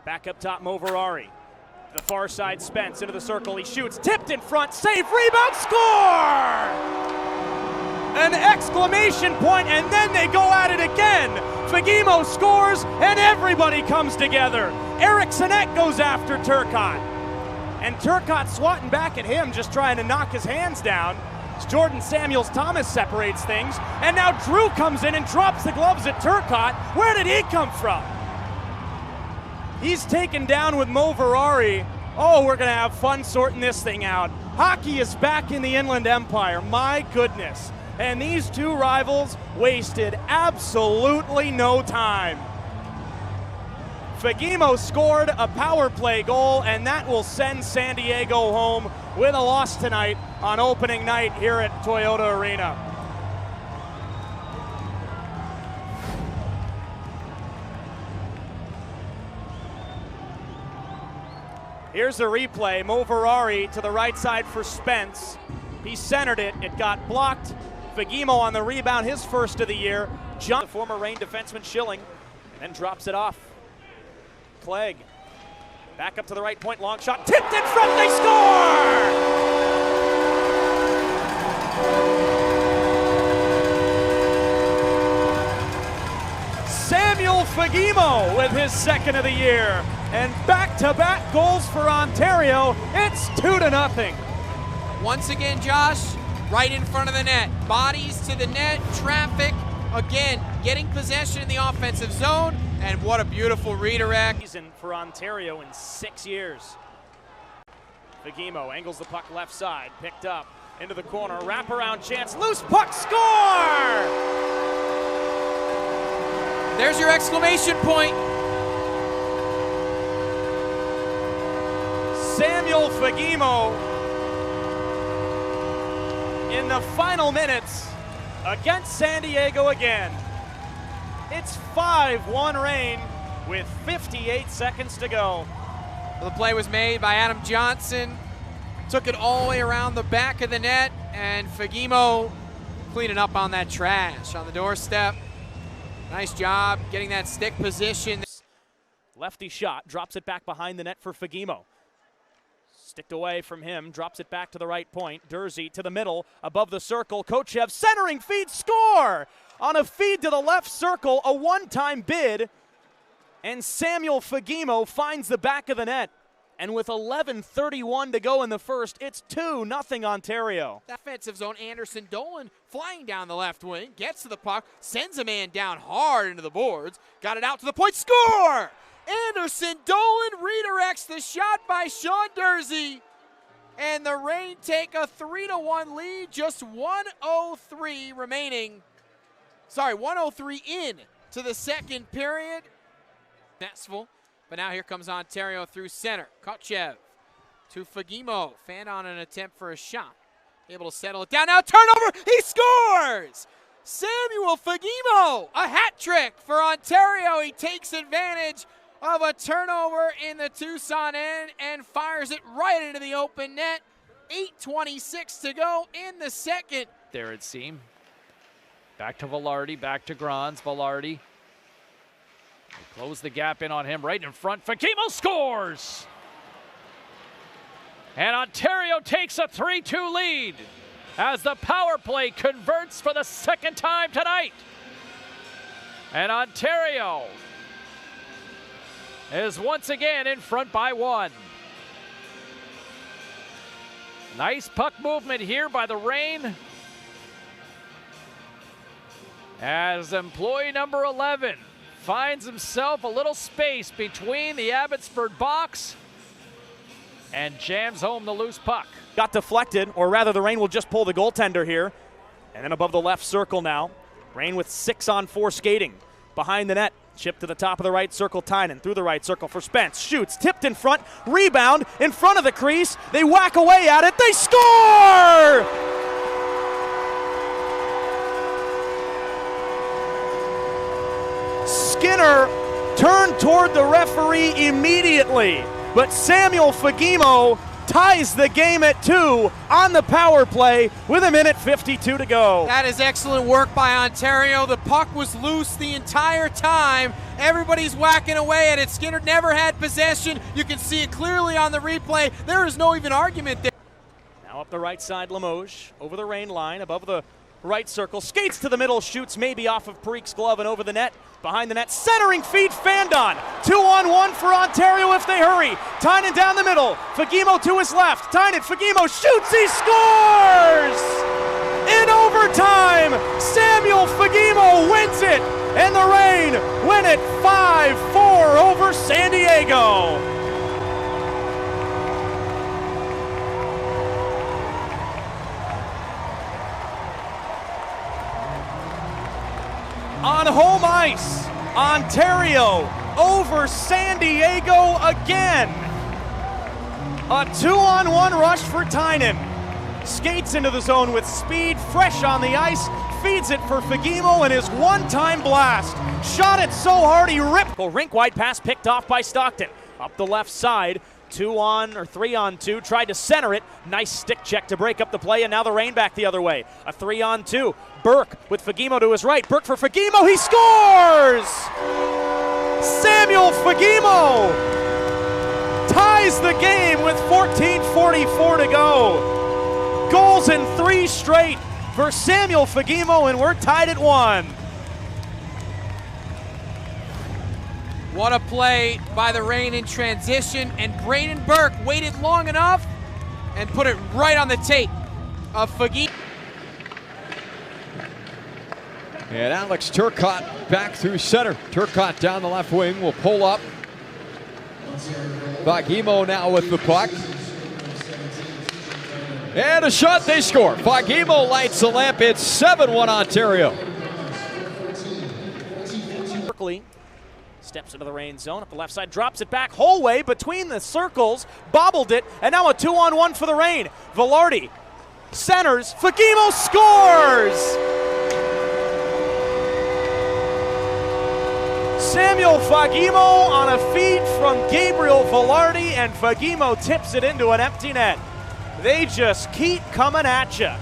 Back up top, Moverari. The far side, Spence into the circle. He shoots, tipped in front, save, rebound, score! An exclamation point, and then they go at it again. Fagemo scores, and everybody comes together. Eric Sinek goes after Turcotte. And Turcotte swatting back at him, just trying to knock his hands down. Jordan Samuels-Thomas separates things, and now Drew comes in and drops the gloves at Turcotte. Where did he come from? He's taken down with Moverari. Oh, we're going to have fun sorting this thing out. Hockey is back in the Inland Empire, my goodness. And these two rivals wasted absolutely no time. Fagemo scored a power play goal, and that will send San Diego home with a loss tonight on opening night here at Toyota Arena. Here's a replay. Moverari to the right side for Spence. He centered it. It got blocked. Fagemo on the rebound, his first of the year. The former Reign defenseman Schilling, and drops it off. Clegg, back up to the right point, long shot, tipped in front, they score! Samuel Fagemo with his second of the year, and back-to-back goals for Ontario. It's 2-0. Once again, Josh, right in front of the net. Bodies to the net, traffic, again, getting possession in the offensive zone, and what a beautiful redirect. Season for Ontario in 6 years. Fagemo angles the puck left side, picked up, into the corner, wraparound chance, loose puck, score! There's your exclamation point. Samuel Fagemo in the final minutes against San Diego again. It's 5-1 Reign with 58 seconds to go. Well, the play was made by Adam Johnson. Took it all the way around the back of the net, and Fagemo cleaning up on that trash on the doorstep. Nice job getting that stick position. Lefty shot, drops it back behind the net for Fagemo. Sticked away from him, drops it back to the right point. Dursey to the middle, above the circle. Kochev centering feed, score! On a feed to the left circle, a one-time bid, and Samuel Fagemo finds the back of the net. And with 11:31 to go in the first, it's 2-0 Ontario. Offensive zone, Anderson Dolan flying down the left wing, gets to the puck, sends a man down hard into the boards, got it out to the point, score! Anderson Dolan redirects the shot by Sean Dursey, and the Reign take a 3-1 lead, just 1:03 remaining. 1:03 in to the second period. Successful, but now here comes Ontario through center. Kochev to Fagemo, fan on an attempt for a shot. Able to settle it down, now turnover, he scores! Samuel Fagemo, a hat trick for Ontario. He takes advantage of a turnover in the Tucson end and fires it right into the open net. 8:26 to go in the second. There it seemed. Back to Velarde, back to Grans. Velarde. Close the gap in on him right in front. Fagemo scores! And Ontario takes a 3-2 lead as the power play converts for the second time tonight. And Ontario is once again in front by 1. Nice puck movement here by the Reign, as employee number 11 finds himself a little space between the Abbotsford box and jams home the loose puck. Got deflected, or rather the Reign will just pull the goaltender here. And then above the left circle now, Reign with 6-on-4 skating. Behind the net, chip to the top of the right circle, Tynan through the right circle for Spence. Shoots, tipped in front, rebound in front of the crease. They whack away at it, they score! Skinner turned toward the referee immediately, but Samuel Fagemo ties the game at 2 on the power play with 1:52 to go. That is excellent work by Ontario. The puck was loose the entire time. Everybody's whacking away at it. Skinner never had possession. You can see it clearly on the replay. There is no even argument there. Now up the right side, Limoges over the rain line, above the right circle, skates to the middle, shoots maybe off of Parik's glove and over the net. Behind the net, centering feed, Fandon. 2-on-1 for Ontario if they hurry. Tynan down the middle. Fagemo to his left. Tynan, Fagemo shoots, he scores! In overtime, Samuel Fagemo wins it, and the Reign win it 5-4 over San Diego. On home ice, Ontario over San Diego again. A 2-on-1 rush for Tynan. Skates into the zone with speed, fresh on the ice, feeds it for Fagemo and his one-time blast. Shot it so hard he ripped. Rink-wide pass picked off by Stockton. Up the left side, 3-on-2, tried to center it. Nice stick check to break up the play, and now the Reign back the other way. A 3-on-2. Burke with Fagemo to his right. Burke for Fagemo, he scores! Samuel Fagemo ties the game with 14:44 to go. Goals in 3 straight for Samuel Fagemo, and we're tied at 1. What a play by the Reign in transition, and Braden Burke waited long enough and put it right on the tape of Fagemo. And Alex Turcotte back through center. Turcotte down the left wing will pull up. Fagemo now with the puck. And a shot, they score. Fagemo lights the lamp. It's 7-1 Ontario. Berkeley steps into the Reign zone, up the left side, drops it back, whole way between the circles, bobbled it, and now a 2-on-1 for the Reign. Velarde centers, Fagemo scores! Samuel Fagemo on a feed from Gabriel Velarde, and Fagemo tips it into an empty net. They just keep coming at you.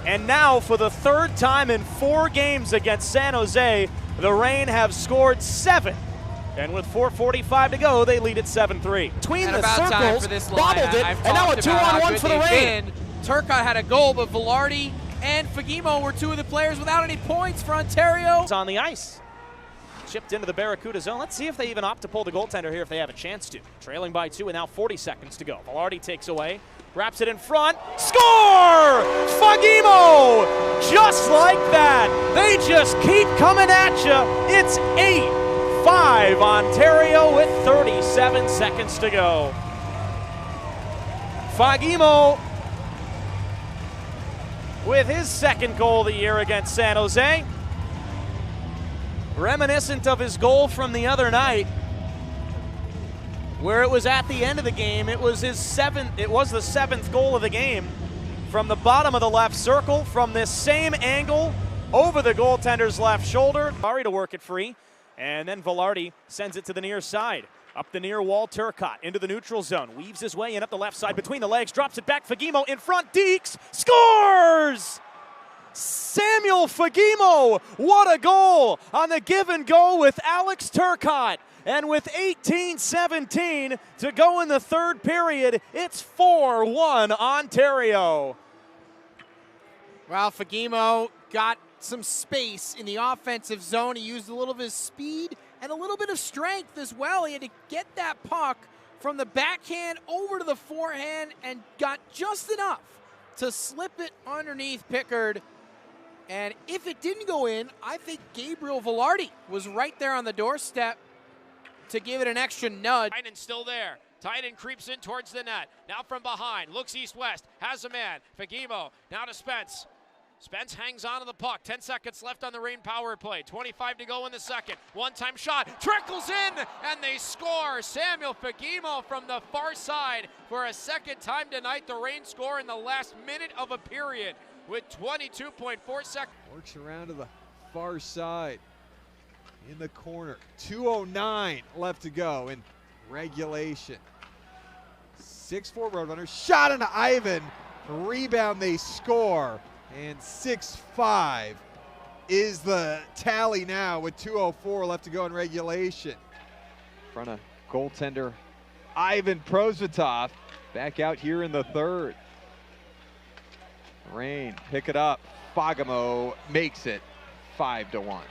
And now, for the 3rd time in 4 games against San Jose, the Reign have scored 7. And with 4:45 to go, they lead at 7-3. Between the circles, bobbled it, and now a 2-on-1 for the Reign. Turcotte had a goal, but Velarde and Fagemo were 2 of the players without any points for Ontario. It's on the ice. Chipped into the Barracuda zone. Let's see if they even opt to pull the goaltender here if they have a chance to. Trailing by 2 and now 40 seconds to go. Velarde takes away, wraps it in front, score! Fagemo! Just like that. They just keep coming at you. It's 8-5 Ontario with 37 seconds to go. Fagemo with his 2nd goal of the year against San Jose. Reminiscent of his goal from the other night, where it was at the end of the game. It was his 7th. It was the 7th goal of the game from the bottom of the left circle, from this same angle, over the goaltender's left shoulder. Sorry to work it free, and then Velarde sends it to the near side. Up the near wall, Turcotte into the neutral zone, weaves his way in up the left side between the legs, drops it back. Fagemo in front, Deeks scores! Samuel Fagemo, what a goal on the give and go with Alex Turcotte. And with 18:17 to go in the 3rd period, it's 4-1 Ontario. Well, Fagemo got some space in the offensive zone. He used a little of his speed and a little bit of strength as well. He had to get that puck from the backhand over to the forehand and got just enough to slip it underneath Pickard. And if it didn't go in, I think Gabriel Velarde was right there on the doorstep to give it an extra nudge. Tynan still there. Tynan creeps in towards the net. Now from behind, looks east-west, has a man. Fagemo now to Spence. Spence hangs on to the puck. 10 seconds left on the Reign power play. 25 to go in the 2nd. One-time shot, trickles in, and they score. Samuel Fagemo from the far side for a 2nd time tonight. The Reign score in the last minute of a period with 22.4 seconds. Works around to the far side in the corner. 2:09 left to go in regulation. 6'4" Roadrunner. Shot into Ivan. Rebound, they score. And 6-5 is the tally now with 2:04 left to go in regulation. In front of goaltender Ivan Prosvetov. Back out here in the third. Rain, pick it up. Fagemo makes it 5-1. Well,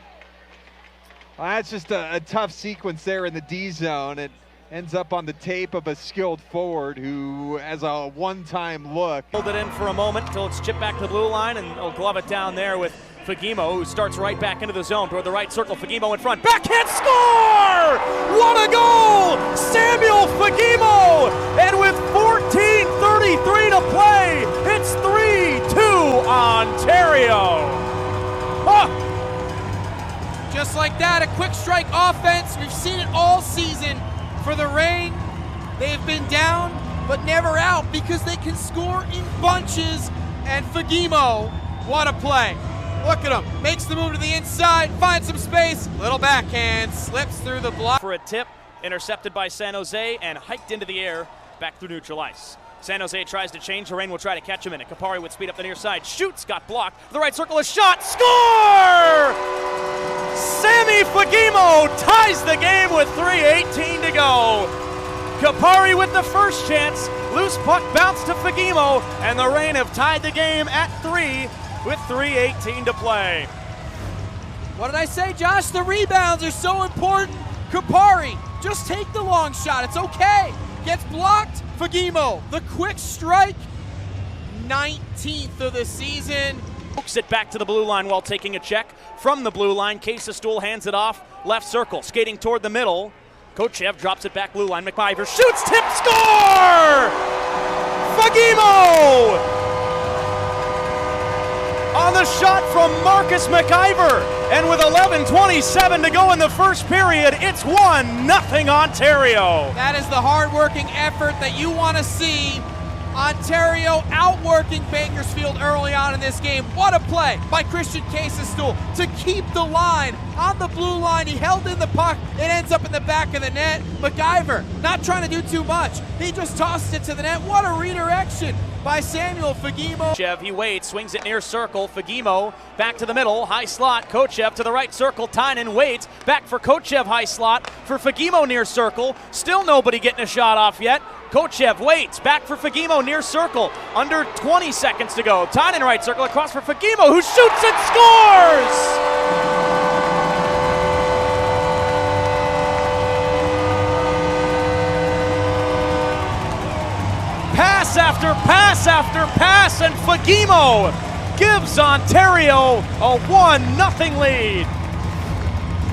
that's just a tough sequence there in the D zone. It ends up on the tape of a skilled forward who has a one-time look. Hold it in for a moment until it's chipped back to the blue line, and he'll glove it down there with Fagemo, who starts right back into the zone toward the right circle. Fagemo in front. Backhand score! What a goal! Samuel Fagemo! And with 14:33 to play, it's 3-2 Ontario. Oh! Just like that, a quick strike offense. We've seen it all season for the Reign. They've been down, but never out because they can score in bunches. And Fagemo, what a play. Look at him, makes the move to the inside, finds some space, little backhand, slips through the block. For a tip, intercepted by San Jose and hiked into the air, back through neutral ice. San Jose tries to change, the Reign will try to catch him in it. Kapari would speed up the near side, shoots, got blocked. The right circle, a shot, score! Sammy Fagemo ties the game with 3:18 to go. Kapari with the first chance, loose puck bounced to Fagemo, and the Reign have tied the game at 3 with 3:18 to play. What did I say, Josh? The rebounds are so important. Kapari, just take the long shot, it's okay. Gets blocked, Fagemo, the quick strike, 19th of the season. Hooks it back to the blue line while taking a check. From the blue line, Casestool hands it off, left circle, skating toward the middle. Kochev drops it back blue line, McIver shoots, tip, score! Fagemo! On the shot from Marcus McIver, and with 11:27 to go in the first period, it's 1-0 Ontario. That is the hard-working effort that you want to see. Ontario outworking Bakersfield early on in this game. What a play by Christian Casestool to keep the line on the blue line. He held in the puck. It ends up in the back of the net. McIver not trying to do too much. He just tossed it to the net. What a redirection by Samuel Fagemo. Kochev, he waits, swings it near circle. Fagemo back to the middle, high slot. Kochev to the right circle. Tynan waits, back for Kochev, high slot. For Fagemo near circle. Still nobody getting a shot off yet. Kochev waits, back for Fagemo near circle. Under 20 seconds to go. Tynan right circle, across for Fagemo, who shoots and scores! Pass after pass after pass, and Fagemo gives Ontario a 1-0 lead.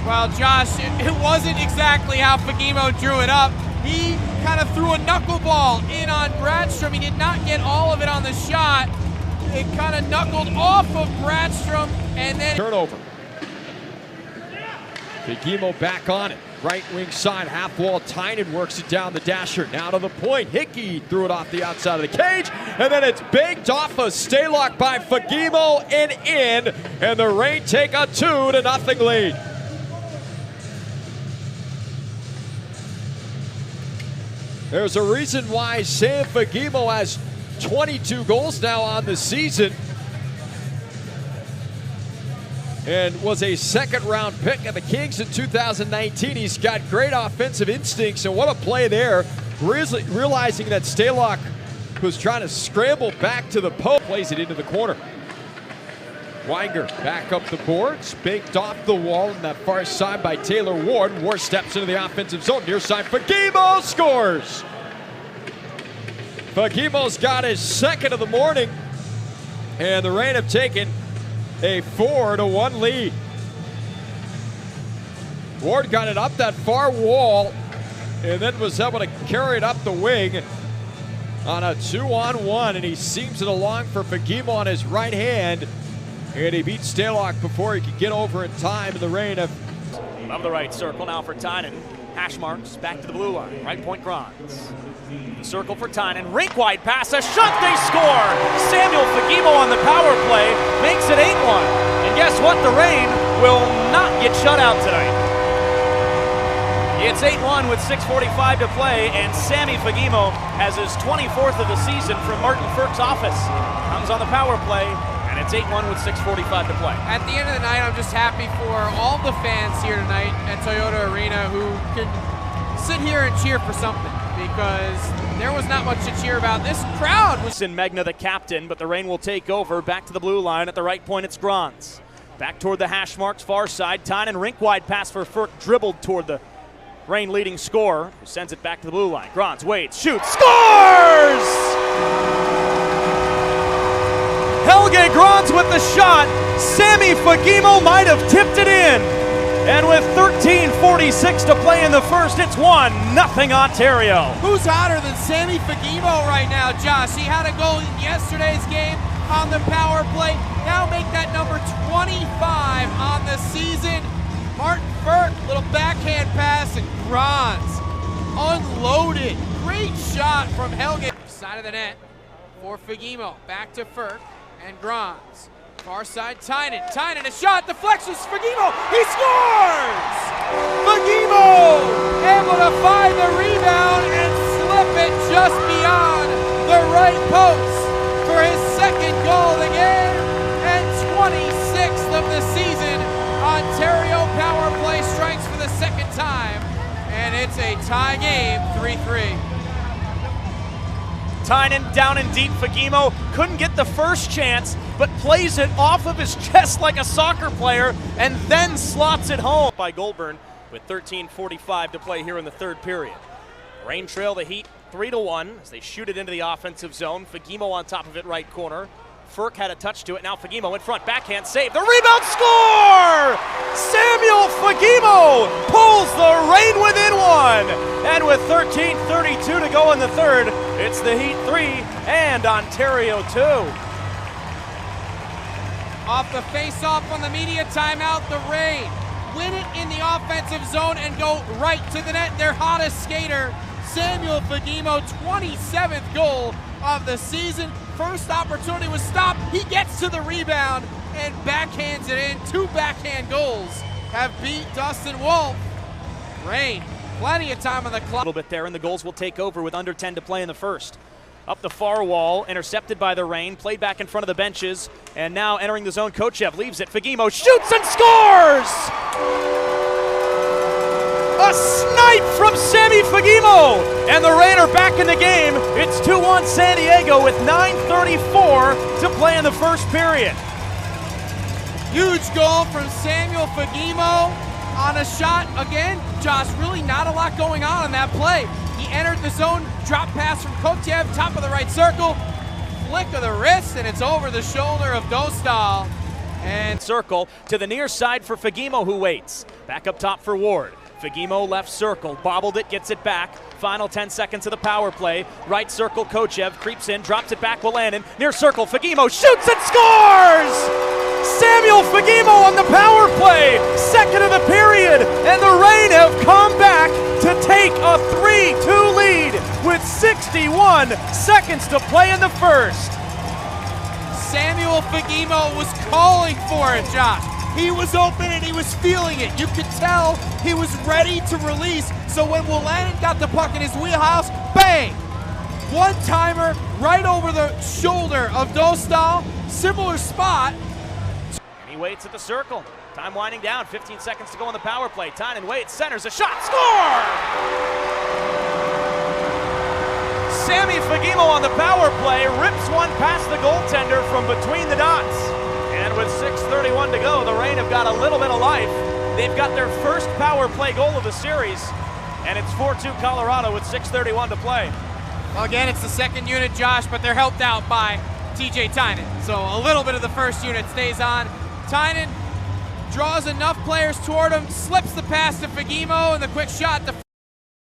Well, Josh, it wasn't exactly how Fagemo drew it up. He kind of threw a knuckleball in on Bradstrom. He did not get all of it on the shot. It kind of knuckled off of Bradstrom, and then Turnover. Fagemo back on it. Right wing side, half wall. Tynan works it down the dasher. Now to the point. Hickey threw it off the outside of the cage. And then it's baked off a staylock by Fagemo and in. And the Reign take a 2-0 lead. There's a reason why Sam Fagemo has 22 goals now on the season and was a second-round pick of the Kings in 2019. He's got great offensive instincts, and what a play there. Realizing that Stalock was trying to scramble back to the post, plays it into the corner. Weinger back up the boards, baked off the wall on that far side by Taylor Ward. Ward steps into the offensive zone, near side. Fagemo scores! Fagemo's got his second of the morning, and the Reign have taken a 4-1 lead. Ward got it up that far wall and then was able to carry it up the wing on a 2-on-1, and he seams it along for Fagemo on his right hand. And he beats Stalock before he could get over in time, and the Reign have... Of the right circle now for Tynan. Hash marks back to the blue line. Right point Grants. The circle for Tynan. Rink wide pass. A shot. They score. Samuel Fagemo on the power play makes it 8-1. And guess what? The Reign will not get shut out tonight. It's 8-1 with 6:45 to play, and Sammy Fagemo has his 24th of the season from Martin Firk's office. Comes on the power play, and it's 8-1 with 6:45 to play. At the end of the night, I'm just happy for all the fans here tonight at Toyota Arena who can sit here and cheer for something, because there was not much to cheer about. This crowd was in Megna, the captain, but the rain will take over. Back to the blue line. At the right point, it's Grons. Back toward the hash marks, far side. Tynan, rink wide pass for Firk, dribbled toward the rain leading scorer, who sends it back to the blue line. Grons waits, shoots, scores! Helge Grons with the shot. Sammy Fagemo might have tipped it in. And with 13:46 to play in the first, it's 1-0 Ontario. Who's hotter than Sammy Fagemo right now, Josh? He had a goal in yesterday's game on the power play. Now make that number 25 on the season. Martin Firk, little backhand pass, and Grons unloaded. Great shot from Helge. Side of the net for Fagemo. Back to Firk and Grons. Far side, Tynan. Tynan, a shot, deflections, Fagemo, he scores! Fagemo able to find the rebound and slip it just beyond the right post for his second goal of the game and 26th of the season. Ontario power play strikes for the second time, and it's a tie game, 3-3. Tynan down and deep. Fagemo couldn't get the first chance, but plays it off of his chest like a soccer player and then slots it home by Goldburn with 13:45 to play here in the third period. Rain trail the Heat 3-1 as they shoot it into the offensive zone. Fagemo on top of it, right corner. Firk had a touch to it. Now Fagemo in front, backhand save. The rebound, score! Samuel Fagemo pulls the Rain within one. And with 13:32 to go in the third, it's the Heat 3 and Ontario 2. Off the face-off on the media timeout, the Rain win it in the offensive zone and go right to the net. Their hottest skater, Samuel Fagemo, 27th goal of the season. First opportunity was stopped. He gets to the rebound and backhands it in. 2 backhand goals have beat Dustin Wolf. Rain, plenty of time on the clock. A little bit there, and the goals will take over with under 10 to play in the first. Up the far wall, intercepted by the Rain, played back in front of the benches, and now entering the zone, Kochev leaves it. Fagemo shoots and scores! A snipe from Sammy Fagemo, and the Rain are back in the game. It's 2-1 San Diego with 9:34 to play in the first period. Huge goal from Samuel Fagemo on a shot. Again, Josh, really not a lot going on that play. He entered the zone, drop pass from Kochev, top of the right circle, flick of the wrist, and it's over the shoulder of Dostal. And circle to the near side for Fagemo, who waits. Back up top for Ward. Fagemo left circle, bobbled it, gets it back. Final 10 seconds of the power play. Right circle, Kochev creeps in, drops it back, Wolanin. Near circle, Fagemo shoots and scores! Samuel Fagemo on the power play, second of the period, and the Rain have come back to take a 3-2 lead with 61 seconds to play in the first. Samuel Fagemo was calling for it, Josh. He was open and he was feeling it. You could tell he was ready to release. So when Wolanin got the puck in his wheelhouse, bang! One-timer right over the shoulder of Dostal. Similar spot. And he waits at the circle. Time winding down, 15 seconds to go on the power play. Tynan waits, centers a shot, score! Sammy Fagemo on the power play rips one past the goaltender from between the dots. And with 6:31 to go, the Rain have got a little bit of life. They've got their first power play goal of the series, and it's 4-2 Colorado with 6:31 to play. Well, again, it's the second unit, Josh, but they're helped out by TJ Tynan. So a little bit of the first unit stays on. Tynan draws enough players toward him, slips the pass to Fagemo, and the quick shot to